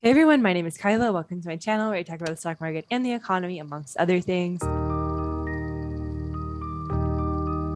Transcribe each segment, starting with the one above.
Hey everyone, my name is Kyla. Welcome to my channel where I talk about the stock market and the economy, amongst other things.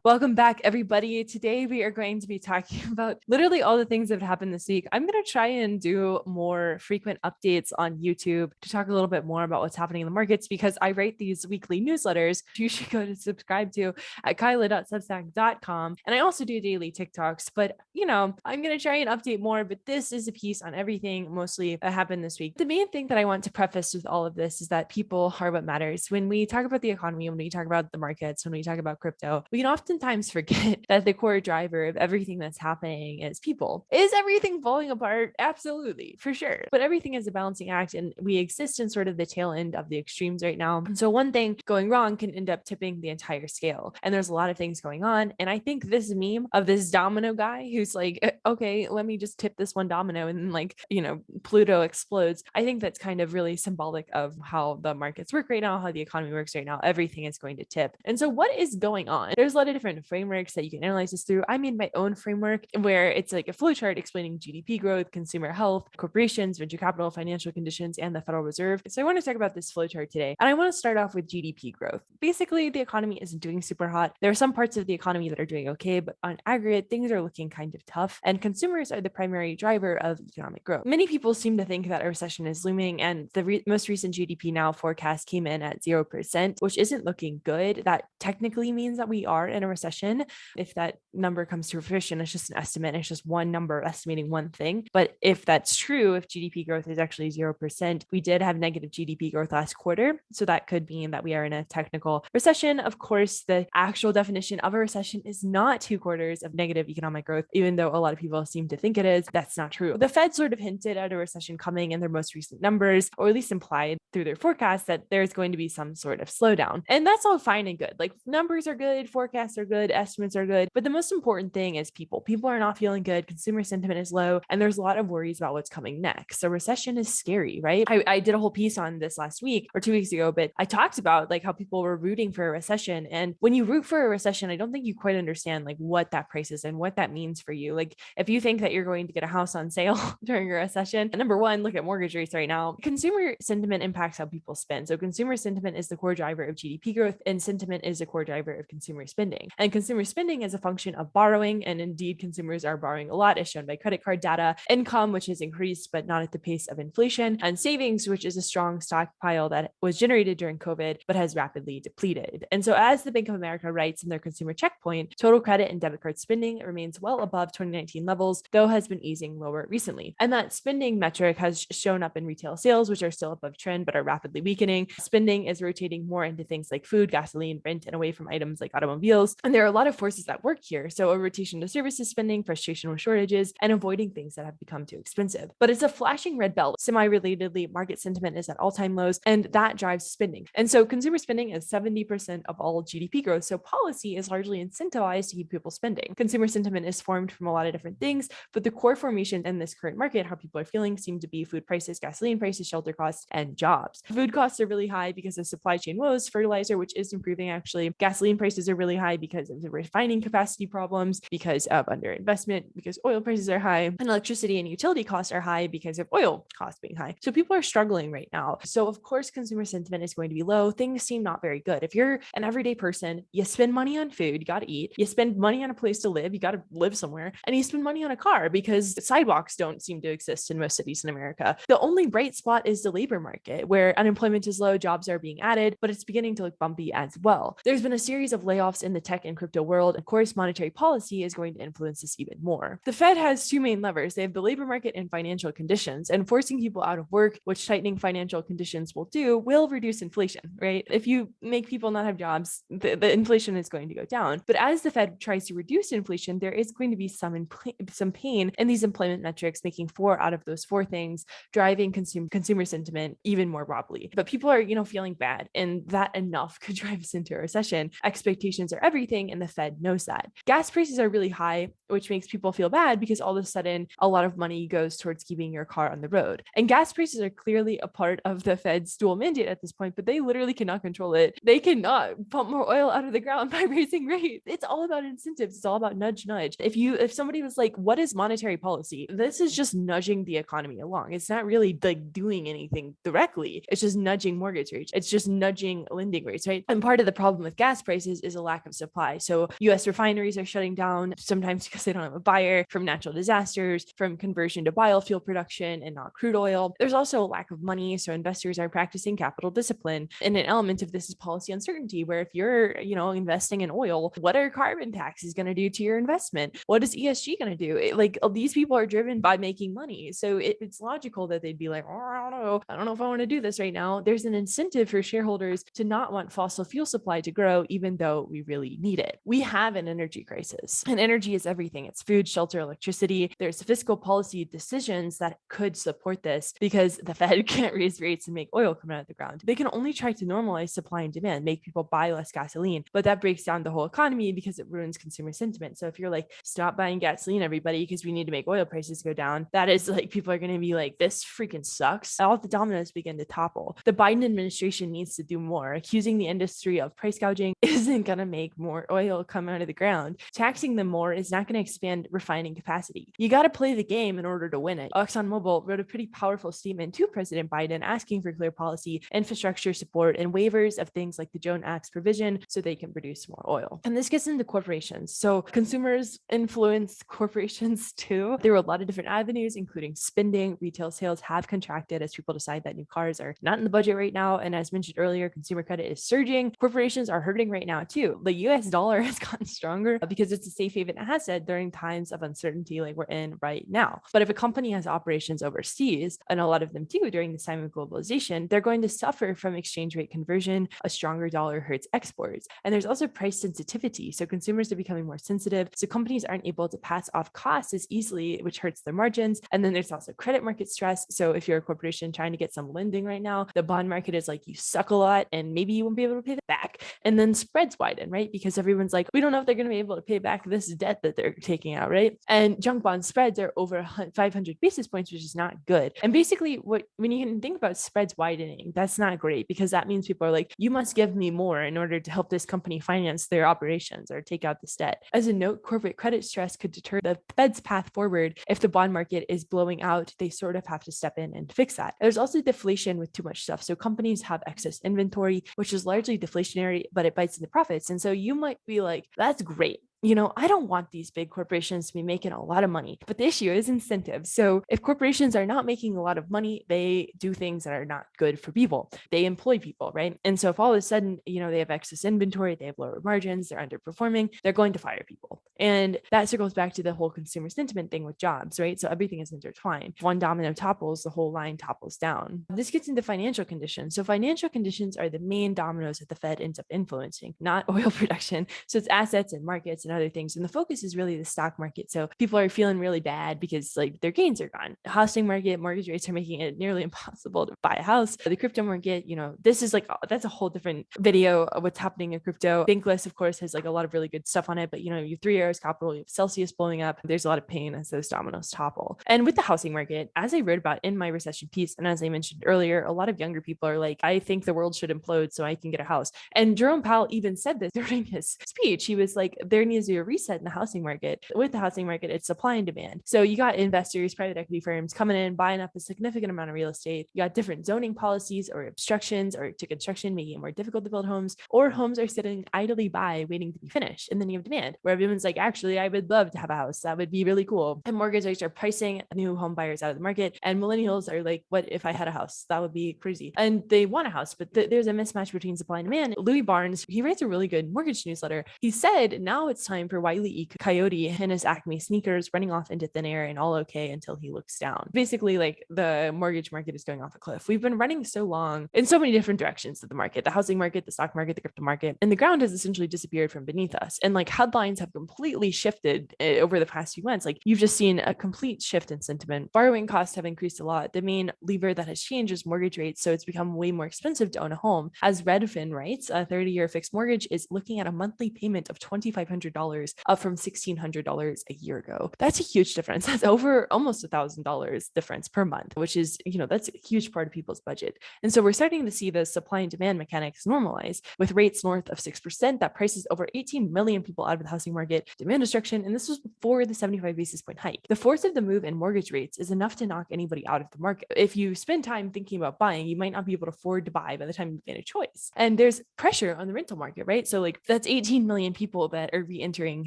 Welcome back, everybody. Today we are going to be talking about literally all the things that have happened this week. I'm going to try and do more frequent updates on YouTube to talk a little bit more about what's happening in the markets because I write these weekly newsletters you should go to subscribe to at kyla.substack.com. And I also do daily TikToks, but I'm going to try and update more, but this is a piece on everything mostly that happened this week. The main thing that I want to preface with all of this is that people are what matters. When we talk about the economy, when we talk about the markets, when we talk about crypto, we can oftentimes forget that the core driver of everything that's happening is people. Is everything falling apart? Absolutely, for sure. But everything is a balancing act, and we exist in sort of the tail end of the extremes right now. And so one thing going wrong can end up tipping the entire scale. And there's a lot of things going on. And I think this meme of this domino guy who's like, okay, let me just tip this one domino and then Pluto explodes. I think that's kind of really symbolic of how the markets work right now, how the economy works right now. Everything is going to tip. And so what is going on? There's a lot of different frameworks that you can analyze this through. I made my own framework where it's like a flowchart explaining GDP growth, consumer health, corporations, venture capital, financial conditions, and the Federal Reserve. So I want to talk about this flowchart today. And I want to start off with GDP growth. Basically, the economy isn't doing super hot. There are some parts of the economy that are doing okay, but on aggregate, things are looking kind of tough. And consumers are the primary driver of economic growth. Many people seem to think that a recession is looming, and the most recent GDP Now forecast came in at 0%, which isn't looking good. That technically means that we are in a recession. If that number comes to fruition, it's just an estimate. It's just one number estimating one thing. But if that's true, if GDP growth is actually 0%, we did have negative GDP growth last quarter. So that could mean that we are in a technical recession. Of course, the actual definition of a recession is not 2 quarters of negative economic growth, even though a lot of people seem to think it is. That's not true. The Fed sort of hinted at a recession coming in their most recent numbers, or at least implied through their forecast that there's going to be some sort of slowdown. And that's all fine and good. Like, numbers are good, forecasts are good, estimates are good. But the most important thing is people. People are not feeling good. Consumer sentiment is low, and there's a lot of worries about what's coming next. So recession is scary, right? I did a whole piece on this last week or 2 weeks ago, but I talked about like how people were rooting for a recession. And when you root for a recession, I don't think you quite understand like what that price is and what that means for you. Like, if you think that you're going to get a house on sale during a recession, number one, look at mortgage rates right now. Consumer sentiment impacts how people spend. So consumer sentiment is the core driver of GDP growth, and sentiment is the core driver of consumer spending. And consumer spending is a function of borrowing, and indeed consumers are borrowing a lot, as shown by credit card data, income, which has increased but not at the pace of inflation, and savings, which is a strong stockpile that was generated during COVID but has rapidly depleted. And so as the Bank of America writes in their consumer checkpoint, total credit and debit card spending remains well above 2019 levels, though has been easing lower recently. And that spending metric has shown up in retail sales, which are still above trend but are rapidly weakening. Spending is rotating more into things like food, gasoline, rent, and away from items like automobiles. And there are a lot of forces that work here. So a rotation to services spending, frustration with shortages, and avoiding things that have become too expensive. But it's a flashing red belt. Semi-relatedly, market sentiment is at all-time lows, and that drives spending. And so consumer spending is 70% of all GDP growth. So policy is largely incentivized to keep people spending. Consumer sentiment is formed from a lot of different things, but the core formation in this current market, how people are feeling, seem to be food prices, gasoline prices, shelter costs, and jobs. Food costs are really high because of supply chain woes, fertilizer, which is improving actually. Gasoline prices are really high because of the refining capacity problems, because of underinvestment, because oil prices are high, and electricity and utility costs are high because of oil costs being high. So people are struggling right now. So of course, consumer sentiment is going to be low. Things seem not very good. If you're an everyday person, you spend money on food, you got to eat, you spend money on a place to live, you got to live somewhere, and you spend money on a car because sidewalks don't seem to exist in most cities in America. The only bright spot is the labor market, where unemployment is low, jobs are being added, but it's beginning to look bumpy as well. There's been a series of layoffs in the tech and crypto world. Of course, monetary policy is going to influence this even more. The Fed has two main levers. They have the labor market and financial conditions, and forcing people out of work, which tightening financial conditions will do, will reduce inflation, right? If you make people not have jobs, the inflation is going to go down. But as the Fed tries to reduce inflation, there is going to be some pain in these employment metrics, making 4 out of those 4 things driving consumer sentiment even more broadly. But people are, feeling bad, and that enough could drive us into a recession. Expectations are everything, and the Fed knows that. Gas prices are really high. which makes people feel bad because all of a sudden a lot of money goes towards keeping your car on the road. And gas prices are clearly a part of the Fed's dual mandate at this point, but they literally cannot control it. They cannot pump more oil out of the ground by raising rates. It's all about incentives. It's all about nudge. If somebody was like, what is monetary policy? This is just nudging the economy along. It's not really like doing anything directly. It's just nudging mortgage rates. It's just nudging lending rates, right? And part of the problem with gas prices is a lack of supply. So US refineries are shutting down, sometimes because they don't have a buyer, from natural disasters, from conversion to biofuel production and not crude oil. There's also a lack of money. So investors are practicing capital discipline. And an element of this is policy uncertainty, where if you're, investing in oil, what are carbon taxes going to do to your investment? What is ESG going to do? These people are driven by making money. So it's logical that they'd be like, oh, I don't know. I don't know if I want to do this right now. There's an incentive for shareholders to not want fossil fuel supply to grow, even though we really need it. We have an energy crisis, and energy is everything. It's food, shelter, electricity. There's fiscal policy decisions that could support this because the Fed can't raise rates and make oil come out of the ground. They can only try to normalize supply and demand, make people buy less gasoline, but that breaks down the whole economy because it ruins consumer sentiment. So if you're like, stop buying gasoline, everybody, because we need to make oil prices go down, that is like, people are going to be like, this freaking sucks. All the dominoes begin to topple. The Biden administration needs to do more. Accusing the industry of price gouging isn't going to make more oil come out of the ground. Taxing them more is not going to expand refining capacity. You got to play the game in order to win it. ExxonMobil wrote a pretty powerful statement to President Biden asking for clear policy, infrastructure support, and waivers of things like the Jones Act's provision so they can produce more oil. And this gets into corporations. So consumers influence corporations too. There were a lot of different avenues, including spending. Retail sales have contracted as people decide that new cars are not in the budget right now. And as mentioned earlier, consumer credit is surging. Corporations are hurting right now too. The US dollar has gotten stronger because it's a safe haven asset during times of uncertainty like we're in right now. But if a company has operations overseas, and a lot of them do during this time of globalization, they're going to suffer from exchange rate conversion. A stronger dollar hurts exports. And there's also price sensitivity. So consumers are becoming more sensitive. So companies aren't able to pass off costs as easily, which hurts their margins. And then there's also credit market stress. So if you're a corporation trying to get some lending right now, the bond market is like, you suck a lot and maybe you won't be able to pay that back. And then spreads widen, right? Because everyone's like, we don't know if they're going to be able to pay back this debt that they're taking out, right? And junk bond spreads are over 500 basis points, which is not good. And basically, when you can think about spreads widening, that's not great because that means people are like, you must give me more in order to help this company finance their operations or take out this debt. As a note, corporate credit stress could deter the Fed's path forward. If the bond market is blowing out, they sort of have to step in and fix that. There's also deflation with too much stuff. So companies have excess inventory, which is largely deflationary, but it bites into profits. And so you might be like, that's great. I don't want these big corporations to be making a lot of money, but the issue is incentives. So if corporations are not making a lot of money, they do things that are not good for people. They employ people, right? And so if all of a sudden, they have excess inventory, they have lower margins, they're underperforming, they're going to fire people. And that circles back to the whole consumer sentiment thing with jobs, right? So everything is intertwined. If one domino topples, the whole line topples down. This gets into financial conditions. So financial conditions are the main dominoes that the Fed ends up influencing, not oil production. So it's assets and markets and other things. And the focus is really the stock market. So people are feeling really bad because their gains are gone. The housing market, mortgage rates are making it nearly impossible to buy a house. The crypto market, this is that's a whole different video of what's happening in crypto. Thinkless, of course, has a lot of really good stuff on it. But you have 3 Arrows Capital, you have Celsius blowing up. There's a lot of pain as those dominoes topple. And with the housing market, as I wrote about in my recession piece, and as I mentioned earlier, a lot of younger people are like, I think the world should implode so I can get a house. And Jerome Powell even said this during his speech. He was like, there needs to be a reset in the housing market. With the housing market, it's supply and demand. So you got investors, private equity firms coming in, buying up a significant amount of real estate. You got different zoning policies or obstructions or to construction, making it more difficult to build homes, or homes are sitting idly by waiting to be finished. And then you have demand where everyone's like, actually, I would love to have a house. That would be really cool. And mortgage rates are pricing new home buyers out of the market. And millennials are like, what if I had a house? That would be crazy. And they want a house, but there's a mismatch between supply and demand. Louis Barnes, he writes a really good mortgage newsletter. He said, now it's time for Wile E. Coyote and his Acme sneakers running off into thin air and all okay until he looks down. Basically, the mortgage market is going off a cliff. We've been running so long in so many different directions of the market, the housing market, the stock market, the crypto market, and the ground has essentially disappeared from beneath us. And headlines have completely shifted over the past few months. You've just seen a complete shift in sentiment. Borrowing costs have increased a lot. The main lever that has changed is mortgage rates. So it's become way more expensive to own a home. As Redfin writes, a 30-year fixed mortgage is looking at a monthly payment of $2,500 $1,500, up from $1,600 a year ago. That's a huge difference. That's over almost $1,000 difference per month, which is, that's a huge part of people's budget. And so we're starting to see the supply and demand mechanics normalize with rates north of 6% that prices over 18 million people out of the housing market, demand destruction. And this was before the 75 basis point hike. The force of the move in mortgage rates is enough to knock anybody out of the market. If you spend time thinking about buying, you might not be able to afford to buy by the time you make a choice. And there's pressure on the rental market, right? So like that's 18 million people that are re-entering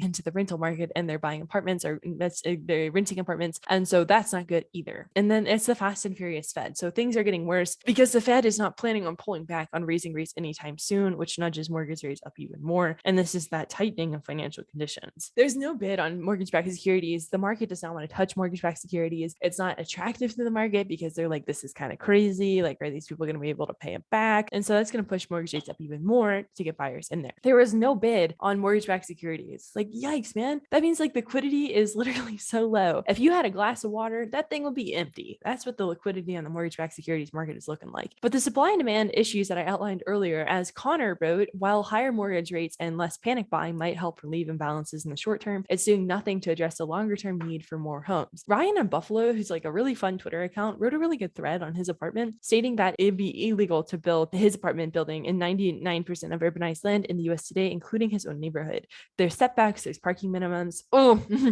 into the rental market and they're buying apartments or they're renting apartments. And so that's not good either. And then it's the fast and furious Fed. So things are getting worse because the Fed is not planning on pulling back on raising rates anytime soon, which nudges mortgage rates up even more. And this is that tightening of financial conditions. There's no bid on mortgage-backed securities. The market does not want to touch mortgage-backed securities. It's not attractive to the market because they're like, this is kind of crazy. Like, are these people going to be able to pay it back? And so that's going to push mortgage rates up even more to get buyers in there. There was no bid on mortgage-backed securities. Like, yikes, man. That means like liquidity is literally so low. If you had a glass of water, that thing will be empty. That's what the liquidity on the mortgage-backed securities market is looking like. But the supply and demand issues that I outlined earlier, as Connor wrote, while higher mortgage rates and less panic buying might help relieve imbalances in the short term, it's doing nothing to address the longer term need for more homes. Ryan in Buffalo, who's like a really fun Twitter account, wrote a really good thread on his apartment stating that it'd be illegal to build his apartment building in 99% of urbanized land in the US today, including his own neighborhood. There's setbacks, there's parking minimums,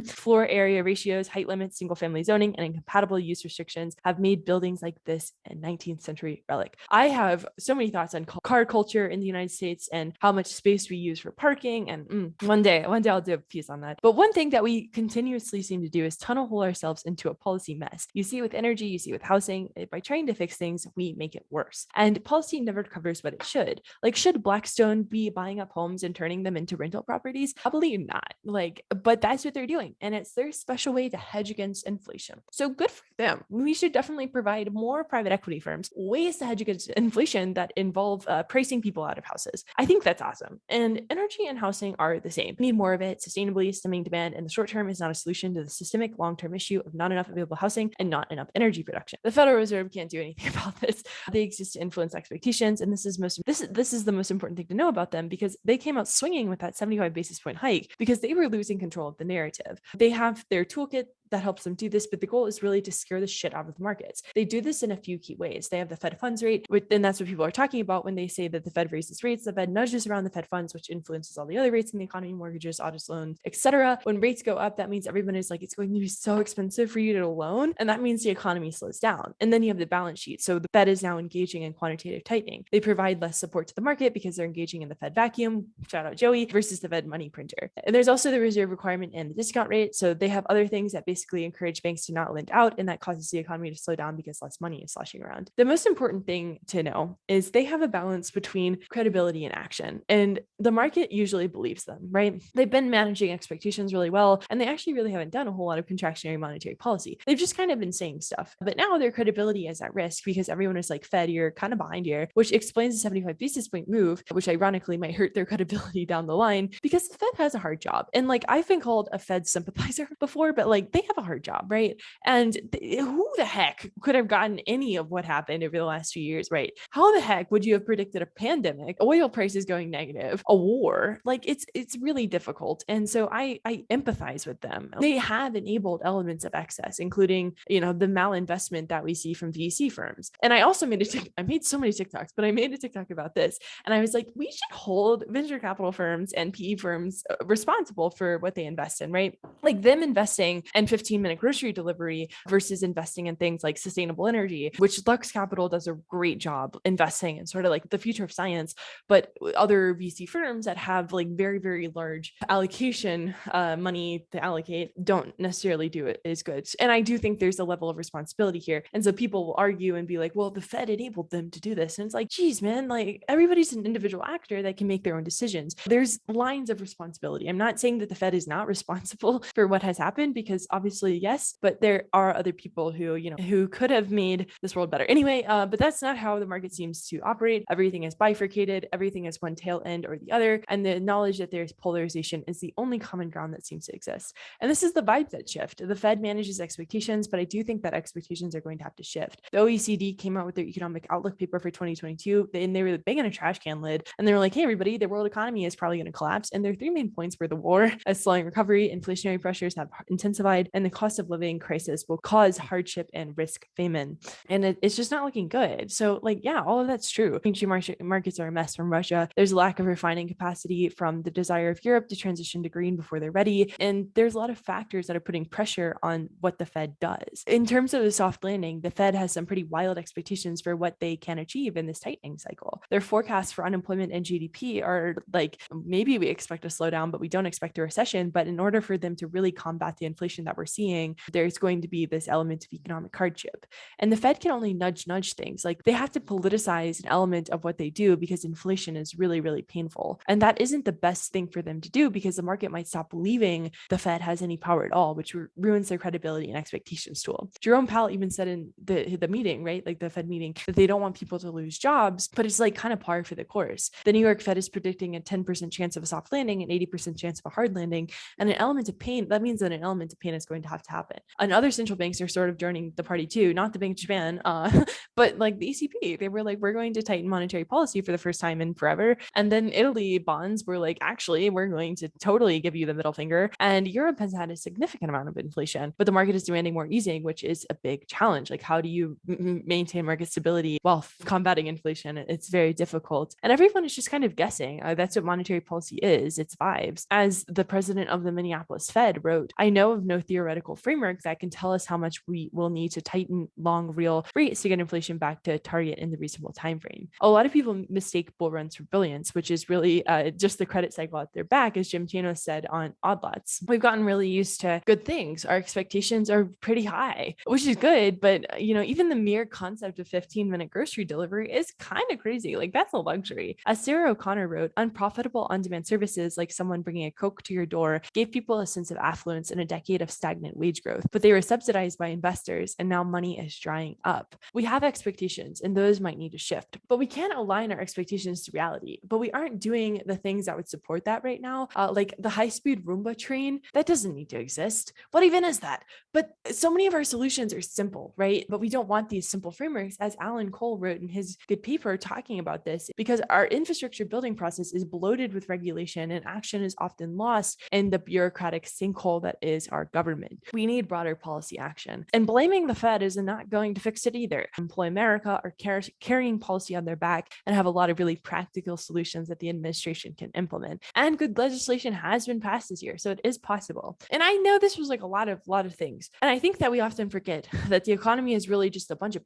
floor area ratios, height limits, single family zoning, and incompatible use restrictions have made buildings like this a 19th century relic. I have so many thoughts on car culture in the United States and how much space we use for parking. And one day I'll do a piece on that. But one thing that we continuously seem to do is tunnel hole ourselves into a policy mess. You see it with energy, you see it with housing. By trying to fix things, we make it worse. And policy never covers what it should. Like, should Blackstone be buying up homes and turning them into rental properties? Probably not. But that's what they're doing. And it's their special way to hedge against inflation. So good for them. We should definitely provide more private equity firms ways to hedge against inflation that involve pricing people out of houses. I think that's awesome. And energy and housing are the same. We need more of it. Sustainably stemming demand in the short term is not a solution to the systemic long-term issue of not enough available housing and not enough energy production. The Federal Reserve can't do anything about this. They exist to influence expectations, and this is the most important thing to know about them, because they came out swinging with that 75 basis point hike because they were losing control of the narrative. They have their toolkit that helps them do this, but the goal is really to scare the shit out of the markets. They do this in a few key ways. They have the Fed funds rate, and that's what people are talking about when they say that the Fed raises rates. The Fed nudges around the Fed funds, which influences all the other rates in the economy, mortgages, autos, loans, etc. When rates go up, that means everyone is like, it's going to be so expensive for you to loan, and that means the economy slows down. And then you have the balance sheet. So the Fed is now engaging in quantitative tightening. They provide less support to the market because they're engaging in the Fed vacuum, shout out Joey, versus the Fed money printer. And there's also the reserve requirement and the discount rate. So they have other things that basically encourage banks to not lend out, and that causes the economy to slow down because less money is sloshing around. The most important thing to know is they have a balance between credibility and action, and the market usually believes them, right? They've been managing expectations really well, and they actually really haven't done a whole lot of contractionary monetary policy. They've just kind of been saying stuff, but now their credibility is at risk because everyone is like, Fed, you're kind of behind here, which explains the 75 basis point move, which ironically might hurt their credibility down the line because the Fed has a hard job. And like, I've been called a Fed sympathizer before, but like, they have a hard job, right? And who the heck could have gotten any of what happened over the last few years, right? How the heck would you have predicted a pandemic, oil prices going negative, a war? Like, it's really difficult. And so I empathize with them. They have enabled elements of excess, including, the malinvestment that we see from VC firms. And I also made I made so many TikToks, but I made a TikTok about this. And I was like, we should hold venture capital firms and PE firms responsible for what they invest in, right? Like them investing in 15-minute grocery delivery versus investing in things like sustainable energy, which Lux Capital does a great job investing in, sort of like the future of science. But other VC firms that have like very, very large allocation money to allocate don't necessarily do it as good. And I do think there's a level of responsibility here. And so people will argue and be like, well, the Fed enabled them to do this. And it's like, geez, man, like everybody's an individual actor that can make their own decisions. There's lines of responsibility. I'm not saying that the Fed is not responsible for what has happened, because obviously obviously, yes, but there are other people who, who could have made this world better. Anyway, but that's not how the market seems to operate. Everything is bifurcated. Everything is one tail end or the other. And the knowledge that there's polarization is the only common ground that seems to exist. And this is the Vibeset shift. The Fed manages expectations, but I do think that expectations are going to have to shift. The OECD came out with their economic outlook paper for 2022, and they were big on a trash can lid. And they were like, hey, everybody, the world economy is probably going to collapse. And their three main points were the war, a slowing recovery, inflationary pressures have intensified, and the cost of living crisis will cause hardship and risk famine. And it's just not looking good. So, yeah, all of that's true. Energy markets are a mess from Russia. There's a lack of refining capacity from the desire of Europe to transition to green before they're ready. And there's a lot of factors that are putting pressure on what the Fed does. In terms of the soft landing, the Fed has some pretty wild expectations for what they can achieve in this tightening cycle. Their forecasts for unemployment and GDP are maybe we expect a slowdown, but we don't expect a recession. But in order for them to really combat the inflation that we're seeing, there's going to be this element of economic hardship. And the Fed can only nudge things. They have to politicize an element of what they do because inflation is really, really painful. And that isn't the best thing for them to do because the market might stop believing the Fed has any power at all, which ruins their credibility and expectations tool. Jerome Powell even said in the meeting, right? The Fed meeting, that they don't want people to lose jobs, but it's kind of par for the course. The New York Fed is predicting a 10% chance of a soft landing, an 80% chance of a hard landing, and an element of pain. That means that an element of pain is going to have to happen. And other central banks are sort of joining the party too, not the Bank of Japan, but the ECB, they were we're going to tighten monetary policy for the first time in forever. And then Italy bonds were actually, we're going to totally give you the middle finger. And Europe has had a significant amount of inflation, but the market is demanding more easing, which is a big challenge. How do you maintain market stability while combating inflation? It's very difficult. And everyone is just kind of guessing. That's what monetary policy is. It's vibes. As the president of the Minneapolis Fed wrote, I know of no theoretical framework that can tell us how much we will need to tighten long real rates to get inflation back to target in the reasonable time frame. A lot of people mistake bull runs for brilliance, which is really just the credit cycle at their back, as Jim Chanos said on Odd Lots. We've gotten really used to good things. Our expectations are pretty high, which is good, but even the mere concept of 15-minute grocery delivery is kind of crazy. That's a luxury. As Sarah O'Connor wrote, unprofitable on-demand services like someone bringing a Coke to your door gave people a sense of affluence in a decade of stagnant wage growth, but they were subsidized by investors, and now money is drying up. We have expectations, and those might need to shift, but we can't align our expectations to reality. But we aren't doing the things that would support that right now. The high-speed Roomba train, that doesn't need to exist. What even is that? But so many of our solutions are simple, right? But we don't want these simple frameworks, as Alan Cole wrote in his good paper talking about this, because our infrastructure building process is bloated with regulation, and action is often lost in the bureaucratic sinkhole that is our government. We need broader policy action. And blaming the Fed is not going to fix it either. Employ America are carrying policy on their back and have a lot of really practical solutions that the administration can implement. And good legislation has been passed this year, so it is possible. And I know this was a lot of things. And I think that we often forget that the economy is really just a bunch of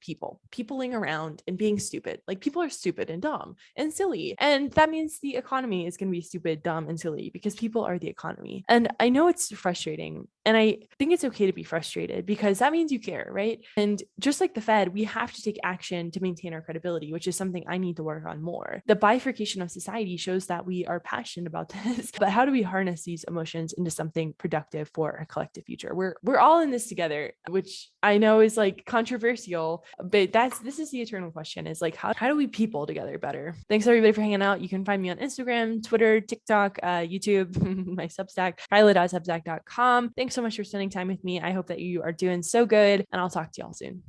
peopling around and being stupid. People are stupid and dumb and silly. And that means the economy is going to be stupid, dumb, and silly because people are the economy. And I know it's frustrating. And I think it's okay to be frustrated because that means you care, right? And just like the Fed, we have to take action to maintain our credibility, which is something I need to work on more. The bifurcation of society shows that we are passionate about this, but how do we harness these emotions into something productive for our collective future? We're all in this together, which I know is controversial, but this is the eternal question is how do we people together better? Thanks everybody for hanging out. You can find me on Instagram, Twitter, TikTok, YouTube, my Substack, Kyla.substack.com. Thanks so much for spending time with me. I hope that you are doing so good, and I'll talk to y'all soon.